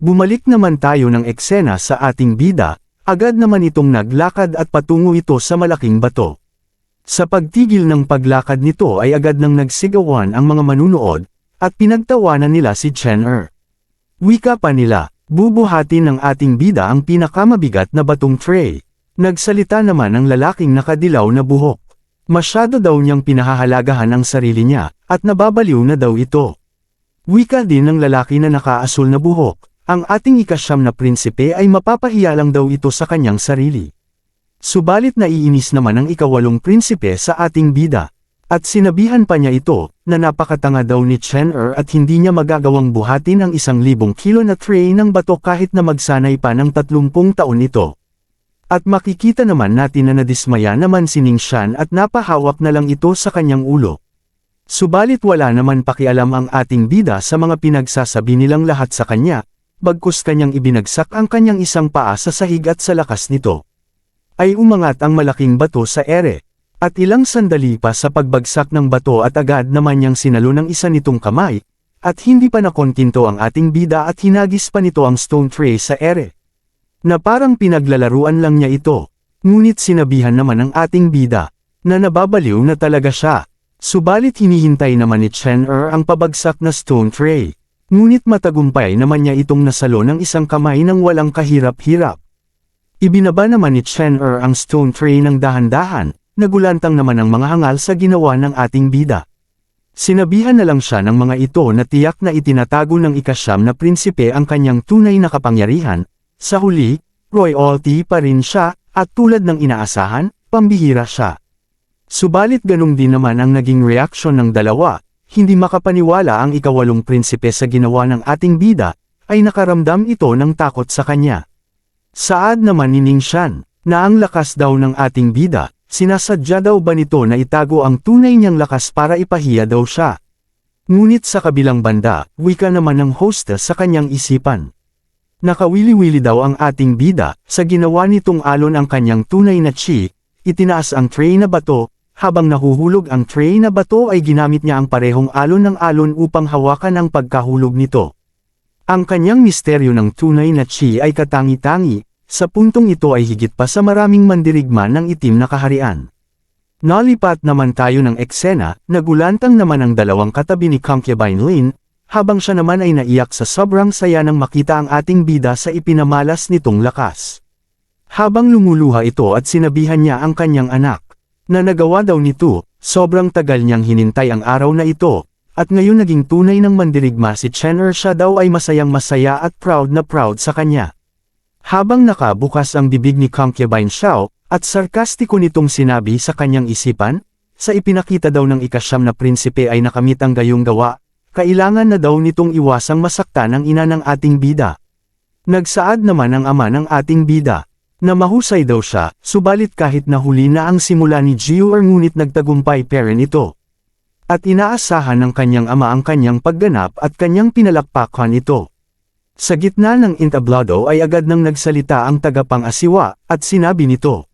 Bumalik naman tayo ng eksena sa ating bida, agad naman itong naglakad at patungo ito sa malaking bato. Sa pagtigil ng paglakad nito ay agad nang nagsigawan ang mga manunood, at pinagtawanan nila si Chen-er. Wika pa nila, bubuhatin ng ating bida ang pinakamabigat na batong tray. Nagsalita naman ang lalaking nakadilaw na buhok. Masyado daw niyang pinahahalagahan ang sarili niya, at nababaliw na daw ito. Wika din ng lalaki na nakaasul na buhok, ang ating ika-9 na prinsipe ay mapapahiya lang daw ito sa kanyang sarili. Subalit naiinis naman ang ika-8 prinsipe sa ating bida. At sinabihan pa niya ito, na napakatanga daw ni Chen-er at hindi niya magagawang buhatin ang 1,000 kilo na tray ng bato kahit na magsanay pa ng 30 taon ito. At makikita naman natin na nadismaya naman si Ningxian at napahawak na lang ito sa kanyang ulo. Subalit wala naman pakialam ang ating bida sa mga pinagsasabi nilang lahat sa kanya, bagkus kanyang ibinagsak ang kanyang isang paa sa sahig at sa lakas nito ay umangat ang malaking bato sa ere. At ilang sandali pa sa pagbagsak ng bato at agad naman niyang sinalo ng isa nitong kamay, at hindi pa nakontinto ang ating bida at hinagis pa nito ang stone tray sa ere. Na parang pinaglalaruan lang niya ito, ngunit sinabihan naman ng ating bida, na nababaliw na talaga siya. Subalit hinihintay naman ni Chen-er ang pabagsak na stone tray, ngunit matagumpay naman niya itong nasalo ng isang kamay ng walang kahirap-hirap. Ibinaba naman ni Chen-er ang stone tray ng dahan-dahan, nagulantang naman ang mga hangal sa ginawa ng ating bida. Sinabihan na lang siya ng mga ito na tiyak na itinatago ng ika-9 na prinsipe ang kanyang tunay na kapangyarihan. Sa huli, royalty pa rin siya, at tulad ng inaasahan, pambihira siya. Subalit ganun din naman ang naging reaksyon ng dalawa, hindi makapaniwala ang ika-8 prinsipe sa ginawa ng ating bida, ay nakaramdam ito ng takot sa kanya. Saad naman ni Ningxian, na ang lakas daw ng ating bida, sinasadya daw ba nito na itago ang tunay niyang lakas para ipahiya daw siya? Ngunit sa kabilang banda, wika naman ng hostess sa kanyang isipan. Nakawili-wili daw ang ating bida, sa ginawa nitong alon ang kanyang tunay na chi, itinaas ang tray na bato, habang nahuhulog ang tray na bato ay ginamit niya ang parehong alon ng alon upang hawakan ang pagkahulog nito. Ang kanyang misteryo ng tunay na chi ay katangi-tangi, sa puntong ito ay higit pa sa maraming mandirigma ng itim na kaharian. Nalipat naman tayo ng eksena, nagulantang naman ang dalawang katabi ni Concubine Lin, habang siya naman ay naiyak sa sobrang saya nang makita ang ating bida sa ipinamalas nitong lakas. Habang lumuluha ito at sinabihan niya ang kanyang anak, na nagawa daw nito, sobrang tagal niyang hinintay ang araw na ito, at ngayon naging tunay ng mandirigma si Chen-er, siya daw ay masayang masaya at proud na proud sa kanya. Habang nakabukas ang bibig ni Concubine Xiao, at sarkastiko nitong sinabi sa kanyang isipan, sa ipinakita daw ng ika-9 na prinsipe ay nakamit ang gayong gawa, kailangan na daw nitong iwasang masaktan ang ina ng ating bida. Nagsaad naman ang ama ng ating bida, na mahusay daw siya, subalit kahit nahuli na ang simula ni Jiuer ngunit nagtagumpay pa rin ito. At inaasahan ng kanyang ama ang kanyang pagganap at kanyang pinalakpakan ito. Sa gitna ng entablado ay agad nang nagsalita ang tagapang-asiwa, at sinabi nito.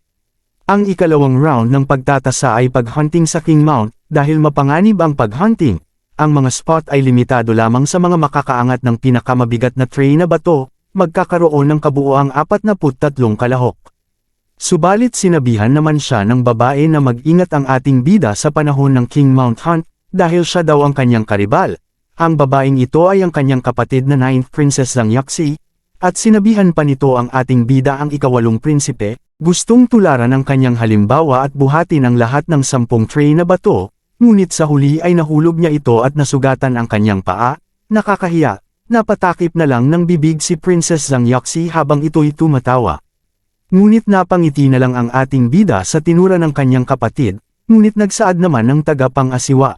Ang ikalawang round ng pagtatasa ay paghunting sa King Mount, dahil mapanganib ang paghunting, ang mga spot ay limitado lamang sa mga makakaangat ng pinakamabigat na tray na bato, magkakaroon ng kabuoang 43 kalahok. Subalit sinabihan naman siya ng babae na mag-ingat ang ating bida sa panahon ng King Mount Hunt, dahil siya daw ang kanyang karibal. Ang babaeng ito ay ang kanyang kapatid na 9th Princess Zhang Yaxi, at sinabihan pa nito ang ating bida ang ika-8 prinsipe, gustong tularan ang kanyang halimbawa at buhatin ang lahat ng 10 tray na bato, ngunit sa huli ay nahulog niya ito at nasugatan ang kanyang paa. Nakakahiya, napatakip na lang ng bibig si Princess Zhang Yaxi habang ito'y tumatawa. Ngunit napangiti na lang ang ating bida sa tinura ng kanyang kapatid, ngunit nagsaad naman ng tagapang-asiwa.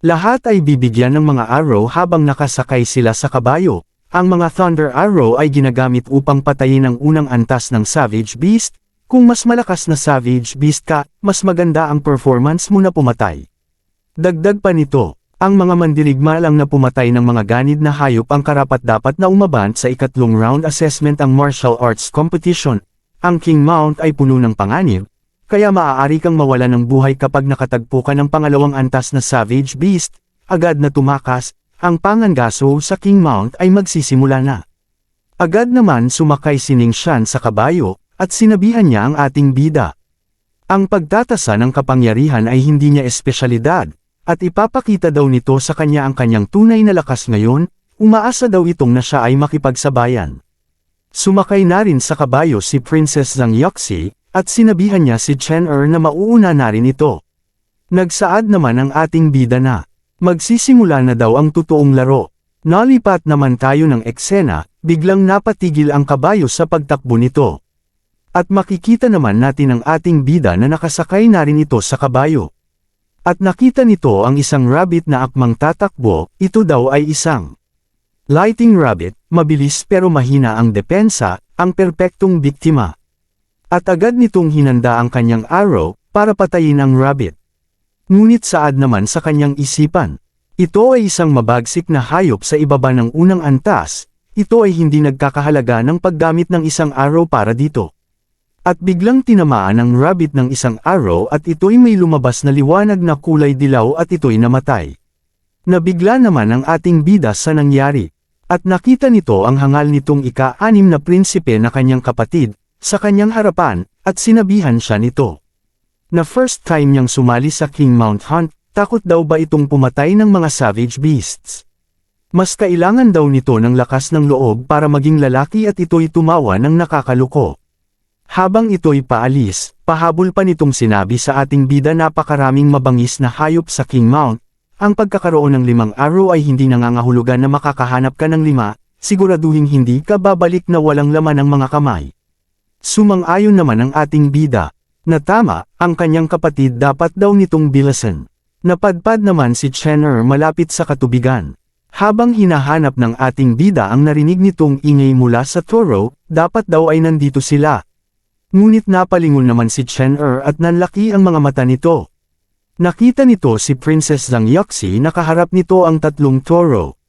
Lahat ay bibigyan ng mga arrow habang nakasakay sila sa kabayo. Ang mga Thunder Arrow ay ginagamit upang patayin ang unang antas ng Savage Beast. Kung mas malakas na Savage Beast ka, mas maganda ang performance mo na pumatay. Dagdag pa nito, ang mga mandirigma lang na pumatay ng mga ganid na hayop ang karapat-dapat na umabant sa ikatlong round assessment ang martial arts competition. Ang King Mount ay puno ng panganib, kaya maaari kang mawala ng buhay kapag nakatagpo ka ng pangalawang antas na Savage Beast. Agad na tumakas, ang pangangaso sa King Mount ay magsisimula na. Agad naman sumakay si Ning Shan sa kabayo, at sinabihan niya ang ating bida. Ang pagtatasa ng kapangyarihan ay hindi niya espesyalidad, at ipapakita daw nito sa kanya ang kanyang tunay na lakas ngayon, umaasa daw itong na siya ay makipagsabayan. Sumakay na rin sa kabayo si Princess Zhang Yoxi, at sinabihan niya si Chen Er na mauuna na rin ito. Nagsaad naman ang ating bida na magsisimula na daw ang totoong laro. Nalipat naman tayo ng eksena, biglang napatigil ang kabayo sa pagtakbo nito. At makikita naman natin ang ating bida na nakasakay na rin ito sa kabayo. At nakita nito ang isang rabbit na akmang tatakbo, ito daw ay isang lighting rabbit, mabilis pero mahina ang depensa, ang perpektong biktima. At agad nitong hinanda ang kanyang arrow, para patayin ang rabbit. Ngunit saad naman sa kanyang isipan. Ito ay isang mabagsik na hayop sa ibaba ng unang antas, ito ay hindi nagkakahalaga ng paggamit ng isang arrow para dito. At biglang tinamaan ang rabbit ng isang arrow at ito'y may lumabas na liwanag na kulay dilaw at ito'y namatay. Nabigla naman ang ating bida sa nangyari. At nakita nito ang hangal nitong ika-6 na prinsipe na kanyang kapatid, sa kanyang harapan, at sinabihan siya nito. Na first time niyang sumali sa King Mount Hunt, takot daw ba itong pumatay ng mga savage beasts? Mas kailangan daw nito ng lakas ng loob para maging lalaki at ito'y tumawa ng nakakaluko. Habang ito'y paalis, pahabol pa nitong sinabi sa ating bida napakaraming mabangis na hayop sa King Mount, ang pagkakaroon ng 5 arrow ay hindi nangangahulugan na makakahanap ka ng 5, siguraduhin hindi ka babalik na walang laman ng mga kamay. Sumang-ayon naman ang ating bida, na tama, ang kanyang kapatid dapat daw nitong bilasan. Napadpad naman si Chen Er malapit sa katubigan. Habang hinahanap ng ating bida ang narinig nitong ingay mula sa toro, dapat daw ay nandito sila. Ngunit napalingon naman si Chen Er at nanlaki ang mga mata nito. Nakita nito si Princess Zhang Yoxi na kaharap nito ang 3 toro.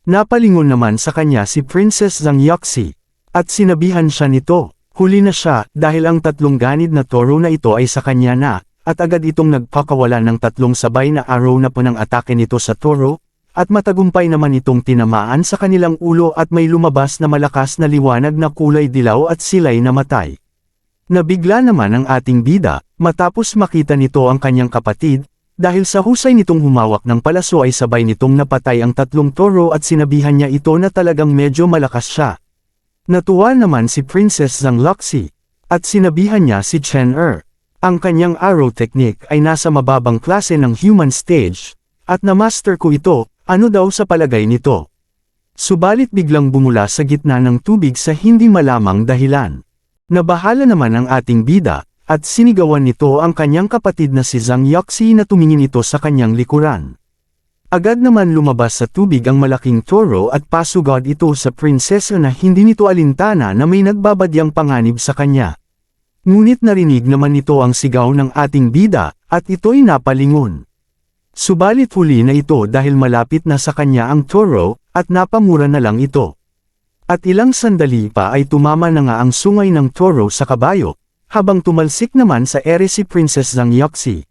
Napalingon naman sa kanya si Princess Zhang Yoxi. At sinabihan siya nito, huli na siya dahil ang 3 ganid na toro na ito ay sa kanya na. At agad itong nagpakawala ng 3 sabay na arrow na punang atake nito sa toro, at matagumpay naman itong tinamaan sa kanilang ulo at may lumabas na malakas na liwanag na kulay dilaw at sila'y namatay. Nabigla naman ang ating bida, matapos makita nito ang kanyang kapatid, dahil sa husay nitong humawak ng palaso ay sabay nitong napatay ang 3 toro at sinabihan niya ito na talagang medyo malakas siya. Natuwa naman si Princess Zhang Yoxi, at sinabihan niya si Chen Er. Ang kanyang arrow technique ay nasa mababang klase ng human stage, at na-master ko ito, ano daw sa palagay nito. Subalit biglang bumula sa gitna ng tubig sa hindi malamang dahilan. Nabahala naman ang ating bida, at sinigawan nito ang kanyang kapatid na si Zhang Yoxi na tumingin ito sa kanyang likuran. Agad naman lumabas sa tubig ang malaking toro at pasugod ito sa prinsesa na hindi nito alintana na may nagbabadyang panganib sa kanya. Ngunit narinig naman nito ang sigaw ng ating bida, at ito'y napalingon. Subalit huli na ito dahil malapit na sa kanya ang toro, at napamura na lang ito. At ilang sandali pa ay tumama na nga ang sungay ng toro sa kabayo, habang tumalsik naman sa ere si Princess Zhang Yoxi.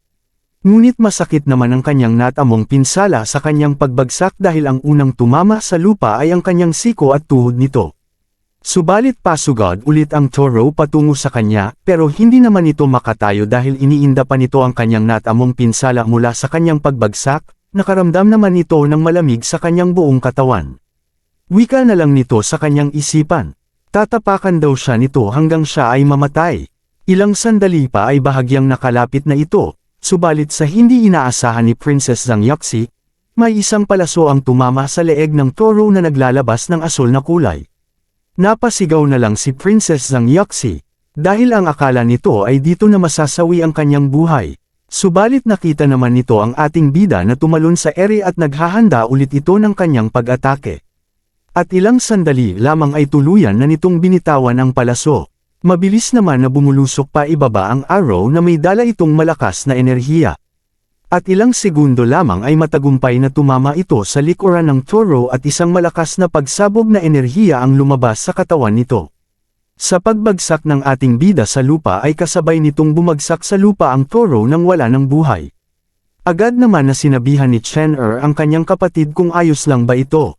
Ngunit masakit naman ang kanyang natamong pinsala sa kanyang pagbagsak dahil ang unang tumama sa lupa ay ang kanyang siko at tuhod nito. Subalit pasugod ulit ang toro patungo sa kanya, pero hindi naman ito makatayo dahil iniinda pa nito ang kanyang natamong pinsala mula sa kanyang pagbagsak, nakaramdam naman ito ng malamig sa kanyang buong katawan. Wika na lang nito sa kanyang isipan. Tatapakan daw siya nito hanggang siya ay mamatay. Ilang sandali pa ay bahagyang nakalapit na ito, subalit sa hindi inaasahan ni Princess Zhang Yoxi, may isang palaso ang tumama sa leeg ng toro na naglalabas ng asul na kulay. Napasigaw na lang si Princess Zhang Yoxi, dahil ang akala nito ay dito na masasawi ang kanyang buhay. Subalit nakita naman nito ang ating bida na tumalon sa ere at naghahanda ulit ito ng kanyang pag-atake. At ilang sandali lamang ay tuluyan na nitong binitawan ang palaso. Mabilis naman na bumulusok pa ibaba ang arrow na may dala itong malakas na enerhiya. At ilang segundo lamang ay matagumpay na tumama ito sa likuran ng toro at isang malakas na pagsabog na enerhiya ang lumabas sa katawan nito. Sa pagbagsak ng ating bida sa lupa ay kasabay nitong bumagsak sa lupa ang toro nang wala ng buhay. Agad naman na sinabihan ni Chen Er ang kanyang kapatid kung ayos lang ba ito.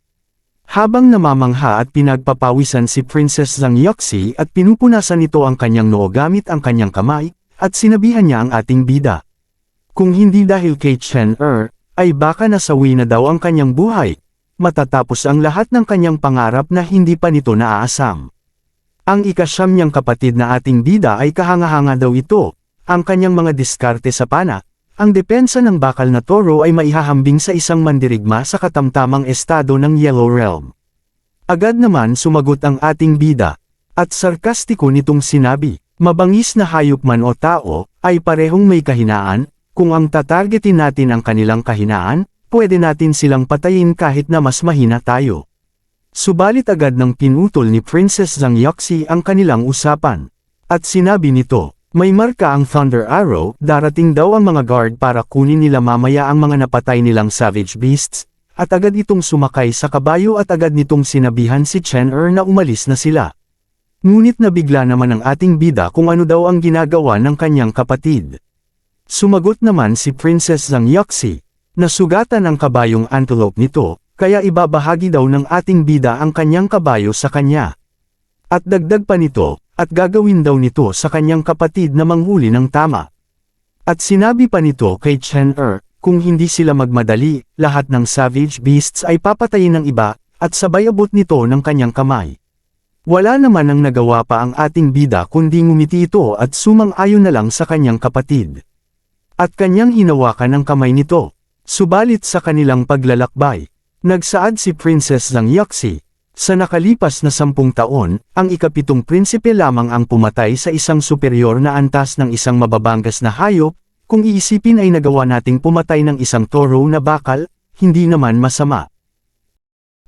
Habang namamangha at pinagpapawisan si Princess Zhang Yoxi at pinupunasan nito ang kanyang noo gamit ang kanyang kamay, at sinabihan niya ang ating bida. Kung hindi dahil kay Chen ay baka nasawi na daw ang kanyang buhay, matatapos ang lahat ng kanyang pangarap na hindi pa nito naaasam. Ang ikasyam niyang kapatid na ating bida ay kahanga-hanga daw ito, ang kanyang mga diskarte sa pana, ang depensa ng bakal na toro ay maihahambing sa isang mandirigma sa katamtamang estado ng Yellow Realm. Agad naman sumagot ang ating bida, at sarkastiko nitong sinabi, mabangis na hayop man o tao, ay parehong may kahinaan, kung ang tatargetin natin ang kanilang kahinaan, pwede natin silang patayin kahit na mas mahina tayo. Subalit agad nang pinutol ni Princess Zhang Yoxi ang kanilang usapan. At sinabi nito, may marka ang Thunder Arrow, darating daw ang mga guard para kunin nila mamaya ang mga napatay nilang savage beasts, at agad itong sumakay sa kabayo at agad nitong sinabihan si Chen na umalis na sila. Ngunit nabigla naman ang ating bida kung ano daw ang ginagawa ng kanyang kapatid. Sumagot naman si Princess Zhang Yoxi, nasugatan ang kabayong antelope nito, kaya ibabahagi daw ng ating bida ang kanyang kabayo sa kanya. At dagdag pa nito, at gagawin daw nito sa kanyang kapatid na manghuli ng tama. At sinabi pa nito kay Chen kung hindi sila magmadali, lahat ng savage beasts ay papatayin ng iba, at sabay abot nito ng kanyang kamay. Wala naman ang nagawa pa ang ating bida kundi ngumiti ito at sumang-ayon na lang sa kanyang kapatid. At kanyang hinawakan ang kamay nito. Subalit sa kanilang paglalakbay, nagsaad si Princess Zhang Yoxi, sa nakalipas na 10 taon, ang ikapitong prinsipe lamang ang pumatay sa isang superior na antas ng isang mababangas na hayop, kung iisipin ay nagawa nating pumatay ng isang toro na bakal, hindi naman masama.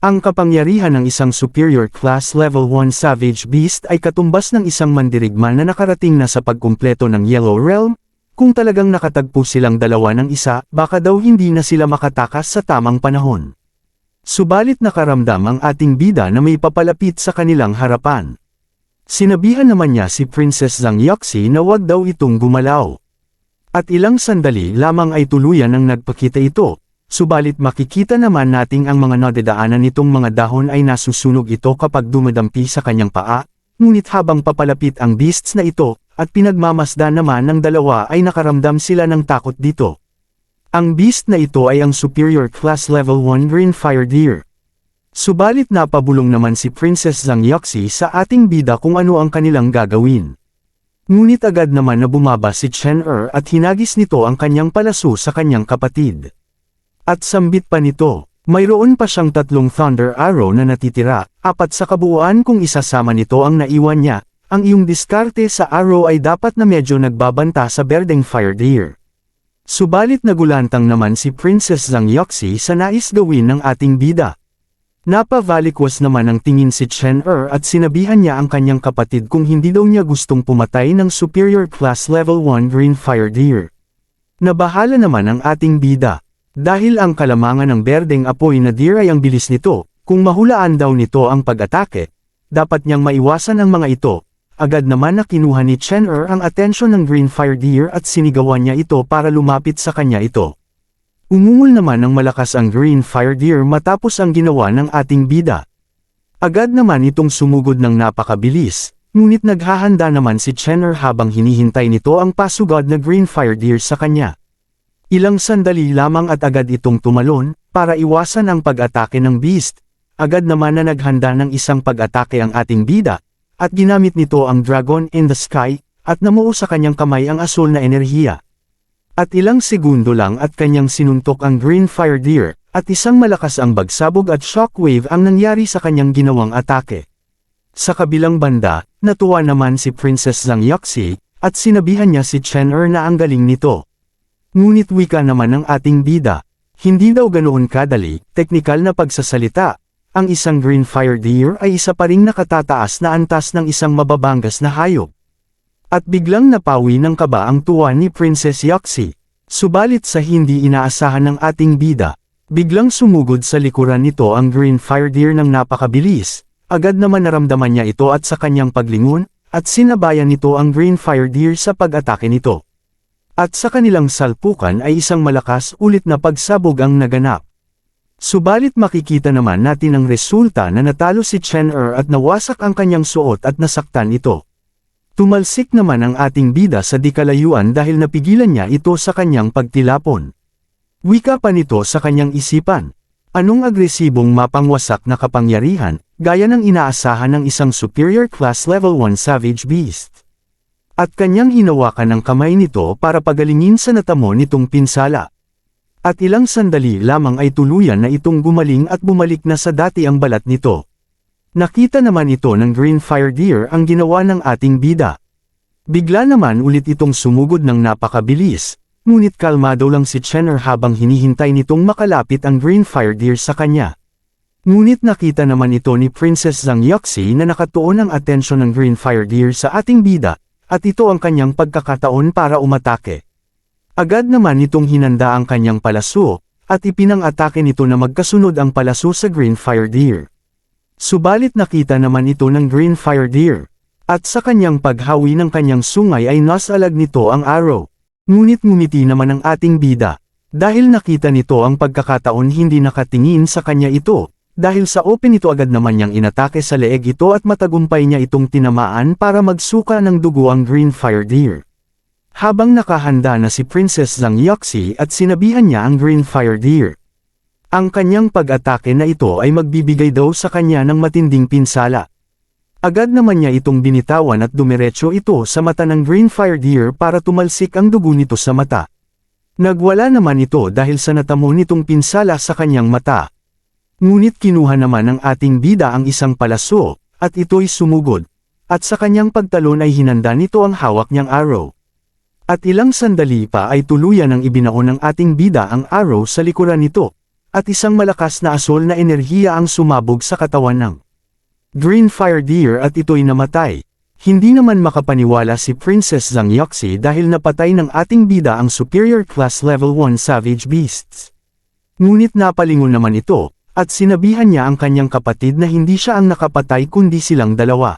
Ang kapangyarihan ng isang superior class level 1 savage beast ay katumbas ng isang mandirigma na nakarating na sa pagkumpleto ng Yellow Realm, kung talagang nakatagpo silang dalawa ng isa, baka daw hindi na sila makatakas sa tamang panahon. Subalit nakaramdam ang ating bida na may papalapit sa kanilang harapan. Sinabihan naman niya si Princess Zhang Yoxi na wag daw itong gumalaw. At ilang sandali lamang ay tuluyan ang nagpakita ito, subalit makikita naman nating ang mga nadadaanan nitong mga dahon ay nasusunog ito kapag dumadampi sa kanyang paa, ngunit habang papalapit ang beasts na ito, at pinagmamasdan naman ng dalawa ay nakaramdam sila ng takot dito. Ang beast na ito ay ang superior class level 1 green fire deer. Subalit napabulong naman si Princess Zhang Yoxi sa ating bida kung ano ang kanilang gagawin. Ngunit agad naman na bumaba si Chen at hinagis nito ang kanyang palaso sa kanyang kapatid. At sambit pa nito, mayroon pa siyang 3 Thunder Arrow na natitira, 4 sa kabuuan kung isasama nito ang naiwan niya. Ang iyong diskarte sa arrow ay dapat na medyo nagbabanta sa berdeng fire deer. Subalit nagulantang naman si Princess Zhang Yoxi sa nais gawin ng ating bida. Napavalikwas naman ang tingin si Chen at sinabihan niya ang kanyang kapatid kung hindi daw niya gustong pumatay ng superior class level 1 green fire deer. Nabahala naman ang ating bida. Dahil ang kalamangan ng berdeng apoy na deer ay ang bilis nito, kung mahulaan daw nito ang pag-atake, dapat niyang maiwasan ang mga ito. Agad naman na kinuha ni Chen ang atensyon ng green fire deer at sinigawan niya ito para lumapit sa kanya ito. Umungol naman ng malakas ang green fire deer matapos ang ginawa ng ating bida. Agad naman itong sumugod ng napakabilis, ngunit naghahanda naman si Chen habang hinihintay nito ang pasugod na green fire deer sa kanya. Ilang sandali lamang at agad itong tumalon, para iwasan ang pag-atake ng beast. Agad naman na naghanda ng isang pag-atake ang ating bida, at ginamit nito ang Dragon in the Sky, at namuo sa kanyang kamay ang asul na enerhiya. At ilang segundo lang at kanyang sinuntok ang green fire deer, at isang malakas ang bagsabog at shockwave ang nangyari sa kanyang ginawang atake. Sa kabilang banda, natuwa naman si Princess Zhang Yoxi, at sinabihan niya si Chen na ang galing nito. Ngunit wika naman ng ating bida, hindi daw ganoon kadali, teknikal na pagsasalita. Ang isang green fire deer ay isa pa ring nakatataas na antas ng isang mababangas na hayop. At biglang napawi ng kaba ang tuwa ni Princess Yoxi. Subalit sa hindi inaasahan ng ating bida, biglang sumugod sa likuran nito ang green fire deer ng napakabilis. Agad naman naramdaman niya ito at sa kanyang paglingon, at sinabayan nito ang green fire deer sa pag-atake nito. At sa kanilang salpukan ay isang malakas ulit na pagsabog ang naganap. Subalit makikita naman natin ang resulta na natalo si Chen at nawasak ang kanyang suot at nasaktan ito. Tumalsik naman ang ating bida sa dikalayuan dahil napigilan niya ito sa kanyang pagtilapon. Wika pa nito sa kanyang isipan. Anong agresibong mapangwasak na kapangyarihan, gaya ng inaasahan ng isang superior class level 1 savage beast. At kanyang hinawakan ang kamay nito para pagalingin sa natamo nitong pinsala. At ilang sandali lamang ay tuluyan na itong gumaling at bumalik na sa dati ang balat nito. Nakita naman ito ng Green Fire Deer ang ginawa ng ating bida. Bigla naman ulit itong sumugod ng napakabilis, ngunit kalmado lang si Chen habang hinihintay nitong makalapit ang Green Fire Deer sa kanya. Ngunit nakita naman ito ni Princess Zhang Yuxi na nakatuon ang atensyon ng Green Fire Deer sa ating bida, at ito ang kanyang pagkakataon para umatake. Agad naman itong hinanda ang kanyang palaso, at ipinang-atake nito na magkasunod ang palaso sa Green Fire Deer. Subalit nakita naman ito ng Green Fire Deer, at sa kanyang paghawi ng kanyang sungay ay nasalag nito ang arrow. Ngunit ngumiti naman ang ating bida, dahil nakita nito ang pagkakataon hindi nakatingin sa kanya ito, dahil sa open ito agad naman niyang inatake sa leeg ito at matagumpay niya itong tinamaan para magsuka ng dugo ang Green Fire Deer. Habang nakahanda na si Princess Zhang Yuxi at sinabihan niya ang Green Fire Deer. Ang kanyang pag-atake na ito ay magbibigay daw sa kanya ng matinding pinsala. Agad naman niya itong binitawan at dumiretso ito sa mata ng Green Fire Deer para tumalsik ang dugo nito sa mata. Nagwala naman ito dahil sa natamo nitong pinsala sa kanyang mata. Ngunit kinuha naman ng ating bida ang isang palaso, at ito'y sumugod. At sa kanyang pagtalon ay hinanda nito ang hawak niyang arrow. At ilang sandali pa ay tuluyan ang ibinaon ng ating bida ang arrow sa likuran nito. At isang malakas na asol na enerhiya ang sumabog sa katawan ng Green Fire Deer at ito'y namatay. Hindi naman makapaniwala si Princess Zhang Yuxi dahil napatay ng ating bida ang superior class level 1 savage beasts. Ngunit napalingon naman ito, at sinabihan niya ang kanyang kapatid na hindi siya ang nakapatay kundi silang dalawa.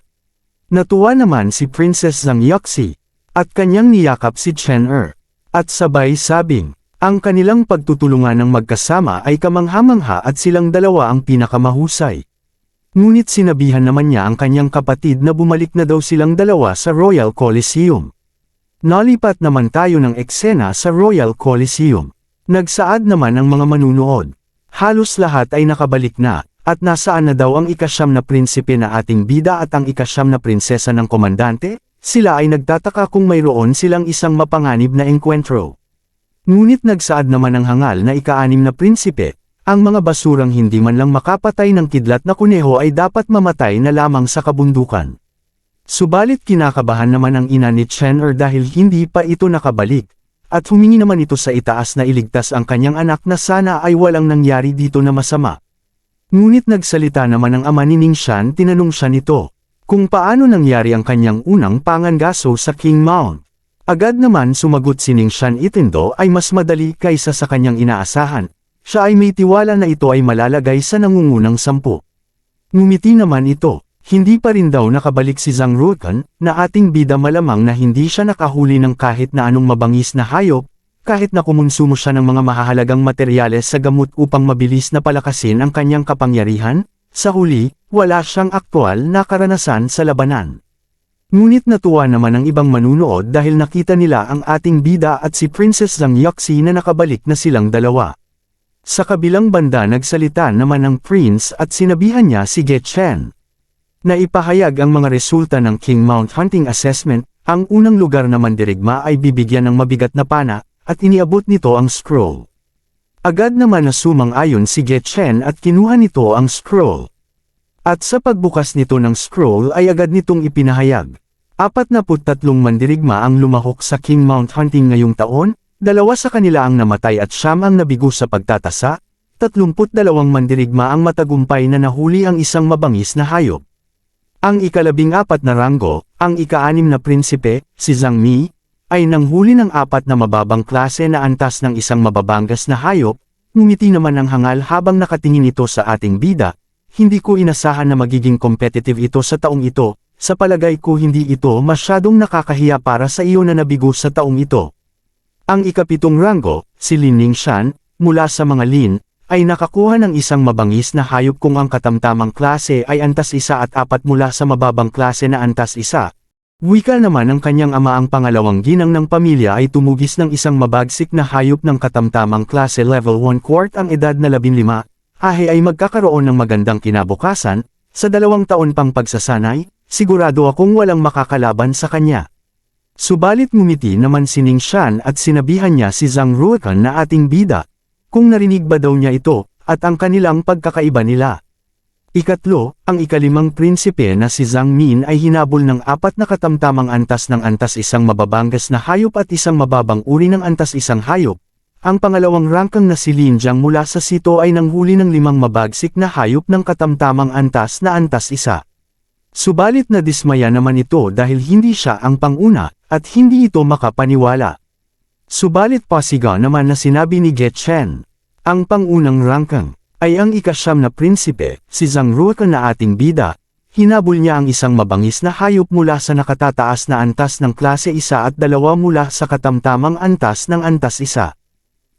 Natuwa naman si Princess Zhang Yuxi, at kanyang niyakap si Chen at sabay sabing, ang kanilang pagtutulungan ng magkasama ay kamangha-mangha at silang dalawa ang pinakamahusay. Ngunit sinabihan naman niya ang kanyang kapatid na bumalik na daw silang dalawa sa Royal Coliseum. Nalipat naman tayo ng eksena sa Royal Coliseum. Nagsaad naman ang mga manunood. Halos lahat ay nakabalik na, at nasaan na daw ang ika-9 na prinsipe na ating bida at ang ika-9 na prinsesa ng komandante? Sila ay nagtataka kung mayroon silang isang mapanganib na engkwentro. Ngunit nagsaad naman ang hangal na ika-6 na prinsipe, ang mga basurang hindi man lang makapatay ng kidlat na kuneho ay dapat mamatay na lamang sa kabundukan. Subalit kinakabahan naman ang ina ni Chen dahil hindi pa ito nakabalik, at humingi naman ito sa itaas na iligtas ang kanyang anak na sana ay walang nangyari dito na masama. Ngunit nagsalita naman ang ama ni Ningxian, tinanong siya nito, kung paano nangyari ang kanyang unang pangangaso sa King Mount. Agad naman sumagot si Ningxian, itindo ay mas madali kaysa sa kanyang inaasahan. Siya ay may tiwala na ito ay malalagay sa nangungunang 10. Ngumiti naman ito, hindi pa rin daw nakabalik si Zhang Rutan, na ating bida malamang na hindi siya nakahuli ng kahit na anong mabangis na hayop, kahit na kumonsumo siya ng mga mahahalagang materyales sa gamot upang mabilis na palakasin ang kanyang kapangyarihan, sa huli, wala siyang aktwal na karanasan sa labanan. Ngunit natuwa naman ang ibang manunood dahil nakita nila ang ating bida at si Princess Zhang Yuxi na nakabalik na silang dalawa. Sa kabilang banda nagsalita naman ang prince at sinabihan niya si Ge Chen. Naipahayag ang mga resulta ng King Mount Hunting Assessment, ang unang lugar na mandirigma ay bibigyan ng mabigat na pana, at iniabot nito ang scroll. Agad naman na sumang-ayon si Ge Chen at kinuha nito ang scroll. At sa pagbukas nito ng scroll ay agad nitong ipinahayag. 43 mandirigma ang lumahok sa King Mount Hunting ngayong taon, 2 sa kanila ang namatay at 9 ang nabigo sa pagtatasa, 32 mandirigma ang matagumpay na nahuli ang isang mabangis na hayop. Ang ika-14 na ranggo, ang ika-6 na prinsipe, si Zhang Mi, ay nanghuli ng 4 na mababang klase na antas ng isang mababangas na hayop, ngumiti naman ang hangal habang nakatingin ito sa ating bida. Hindi ko inasahan na magiging competitive ito sa taong ito, sa palagay ko hindi ito masyadong nakakahiya para sa iyo na nabigo sa taong ito. Ang ika-7 ranggo, si Lin Ningxian, mula sa mga Lin, ay nakakuha ng isang mabangis na hayop kung ang katamtamang klase ay antas 1 at 4 mula sa mababang klase na antas 1. Wika naman ng kanyang ama ang pangalawang ginang ng pamilya ay tumugis ng isang mabagsik na hayop ng katamtamang klase level 1 quart ang edad na 15, ay magkakaroon ng magandang kinabukasan, sa 2 taon pang pagsasanay, sigurado akong walang makakalaban sa kanya. Subalit ngumiti naman si Ning Shan at sinabihan niya si Zhang Ruokan na ating bida, kung narinig ba daw niya ito, at ang kanilang pagkakaiba nila. Ikatlo, ang ikalimang prinsipe na si Zhang Min ay hinabol ng 4 na katamtamang antas ng antas 1 mababangas na hayop at isang mababang uri ng antas 1 hayop. Ang pangalawang rangkang na si Lin Jiang mula sa sito ay nanghuli ng 5 mabagsik na hayop ng katamtamang antas na antas 1. Subalit na dismaya naman ito dahil hindi siya ang panguna, at hindi ito makapaniwala. Subalit pasiga naman na sinabi ni Ge Chen, ang pangunang rangkang, ay ang ika-9 na prinsipe, si Zhang Ruokan na ating bida, hinabol niya ang isang mabangis na hayop mula sa nakatataas na antas ng klase 1 at 2 mula sa katamtamang antas ng antas 1.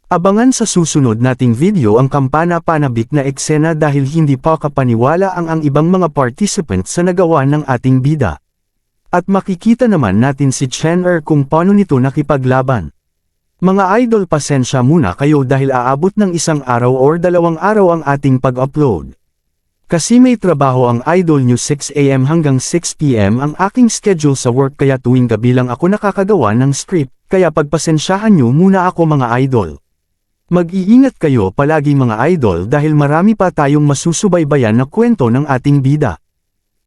Abangan sa susunod nating video ang kampana-panabik na eksena dahil hindi pa kapaniwala ang ibang mga participants sa nagawa ng ating bida. At makikita naman natin si Chen kung paano nito nakipaglaban. Mga idol, pasensya muna kayo dahil aabot ng 1 araw or 2 araw ang ating pag-upload. Kasi may trabaho ang idol nyo 6 AM hanggang 6 PM ang aking schedule sa work kaya tuwing gabi lang ako nakakagawa ng script, kaya pagpasensyahan nyo muna ako mga idol. Mag-iingat kayo palagi mga idol dahil marami pa tayong masusubaybayan na kwento ng ating bida.